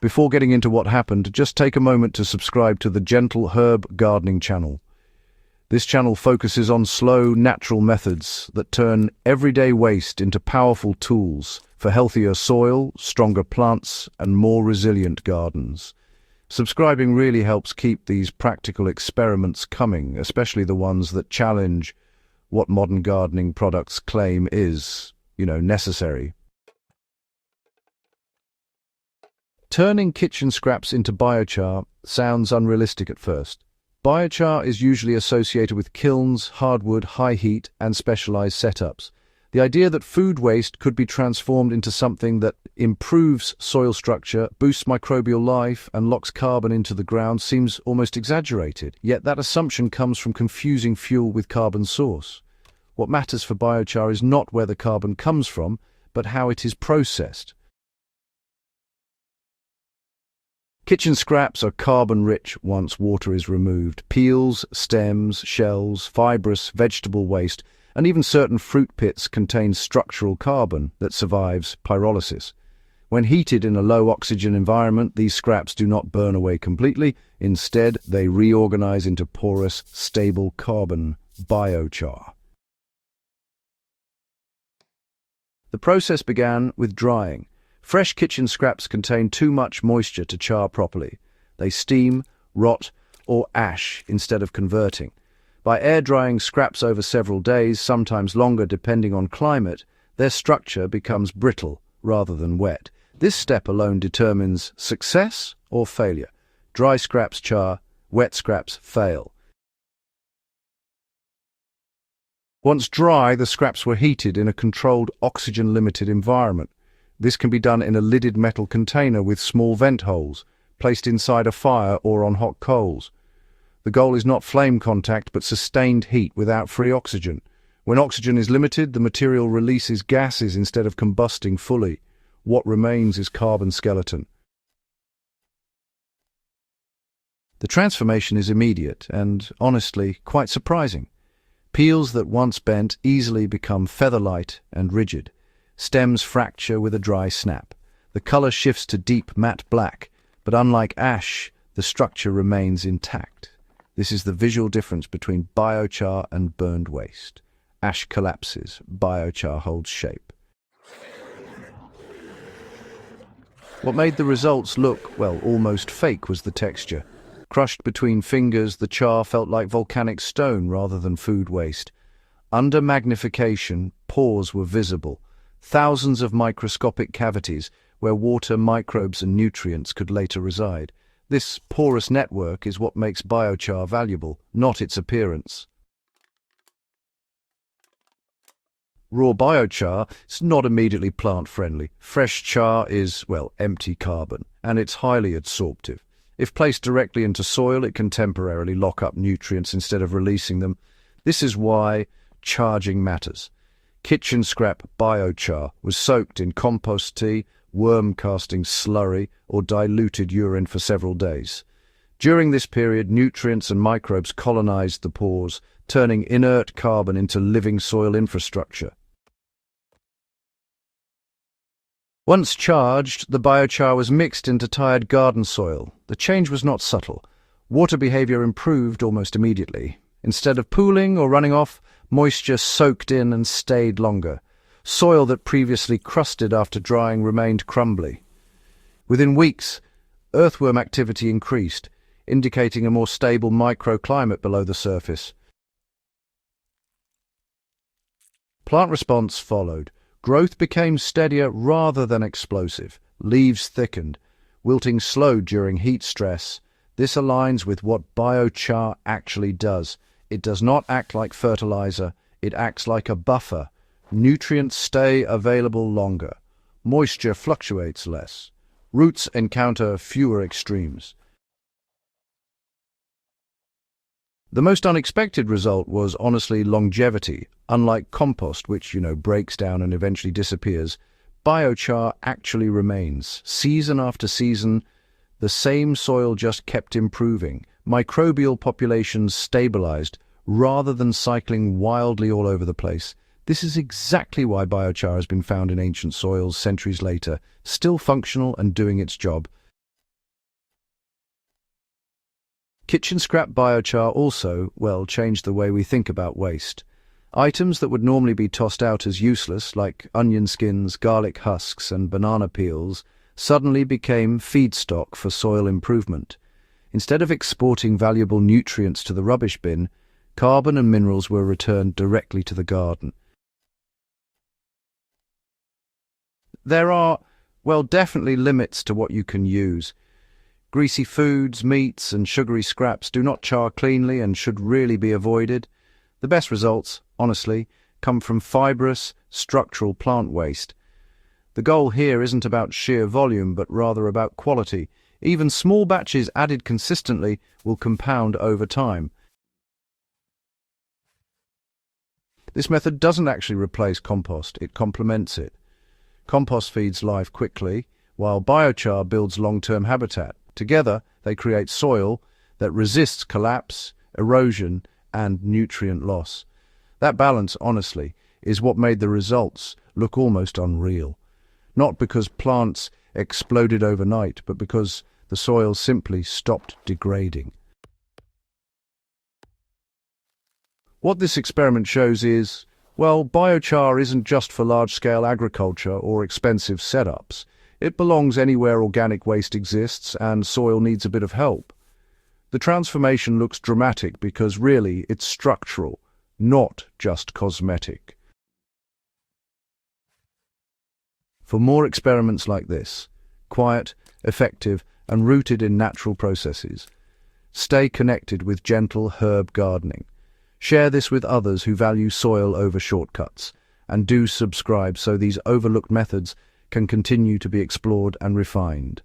Before getting into what happened, just take a moment to subscribe to the Gentle Herb Gardening channel. This channel focuses on slow, natural methods that turn everyday waste into powerful tools for healthier soil, stronger plants, and more resilient gardens. Subscribing really helps keep these practical experiments coming, especially the ones that challenge what modern gardening products claim is, necessary. Turning kitchen scraps into biochar sounds unrealistic at first. Biochar is usually associated with kilns, hardwood, high heat, and specialized setups. The idea that food waste could be transformed into something that improves soil structure, boosts microbial life, and locks carbon into the ground seems almost exaggerated. Yet that assumption comes from confusing fuel with carbon source. What matters for biochar is not where the carbon comes from, but how it is processed. Kitchen scraps are carbon-rich once water is removed. Peels, stems, shells, fibrous vegetable waste, and even certain fruit pits contain structural carbon that survives pyrolysis. When heated in a low-oxygen environment, these scraps do not burn away completely. Instead, they reorganize into porous, stable carbon, biochar. The process began with drying. Fresh kitchen scraps contain too much moisture to char properly. They steam, rot, or ash instead of converting. By air-drying scraps over several days, sometimes longer depending on climate, their structure becomes brittle rather than wet. This step alone determines success or failure. Dry scraps char, wet scraps fail. Once dry, the scraps were heated in a controlled, oxygen-limited environment. This can be done in a lidded metal container with small vent holes, placed inside a fire or on hot coals. The goal is not flame contact, but sustained heat without free oxygen. When oxygen is limited, the material releases gases instead of combusting fully. What remains is carbon skeleton. The transformation is immediate and, honestly, quite surprising. Peels that once bent easily become feather-light and rigid. Stems fracture with a dry snap. The color shifts to deep matte black, but unlike ash, the structure remains intact. This is the visual difference between biochar and burned waste. Ash collapses, biochar holds shape. What made the results look, almost fake was the texture. Crushed between fingers, the char felt like volcanic stone rather than food waste. Under magnification, pores were visible. Thousands of microscopic cavities where water, microbes, and nutrients could later reside. This porous network is what makes biochar valuable, not its appearance. Raw biochar is not immediately plant-friendly. Fresh char is, empty carbon, and it's highly adsorptive. If placed directly into soil, it can temporarily lock up nutrients instead of releasing them. This is why charging matters. Kitchen scrap biochar was soaked in compost tea, worm casting slurry, or diluted urine for several days. During this period, nutrients and microbes colonized the pores, turning inert carbon into living soil infrastructure. Once charged, the biochar was mixed into tired garden soil. The change was not subtle. Water behavior improved almost immediately. Instead of pooling or running off, moisture soaked in and stayed longer. Soil that previously crusted after drying remained crumbly. Within weeks, earthworm activity increased, indicating a more stable microclimate below the surface. Plant response followed. Growth became steadier rather than explosive. Leaves thickened. Wilting slowed during heat stress. This aligns with what biochar actually does. It does not act like fertilizer. It acts like a buffer. Nutrients stay available longer. Moisture fluctuates less. Roots encounter fewer extremes. The most unexpected result was, honestly, longevity. Unlike compost, which, breaks down and eventually disappears, biochar actually remains. Season after season, the same soil just kept improving. Microbial populations stabilized rather than cycling wildly all over the place. This is exactly why biochar has been found in ancient soils centuries later, still functional and doing its job. Kitchen scrap biochar also, well, changed the way we think about waste. Items that would normally be tossed out as useless, like onion skins, garlic husks, and banana peels, suddenly became feedstock for soil improvement. Instead of exporting valuable nutrients to the rubbish bin, carbon and minerals were returned directly to the garden. There are, well, definitely limits to what you can use. Greasy foods, meats, and sugary scraps do not char cleanly and should really be avoided. The best results, honestly, come from fibrous, structural plant waste. The goal here isn't about sheer volume, but rather about quality. Even small batches added consistently will compound over time. This method doesn't actually replace compost, it complements it. Compost feeds life quickly, while biochar builds long-term habitat. Together, they create soil that resists collapse, erosion, and nutrient loss. That balance, honestly, is what made the results look almost unreal. Not because plants exploded overnight, but because the soil simply stopped degrading. What this experiment shows is, well, biochar isn't just for large-scale agriculture or expensive setups. It belongs anywhere organic waste exists and soil needs a bit of help. The transformation looks dramatic because really it's structural, not just cosmetic. For more experiments like this, quiet, effective, and rooted in natural processes, stay connected with gentle herb gardening. Share this with others who value soil over shortcuts, and do subscribe so these overlooked methods can continue to be explored and refined.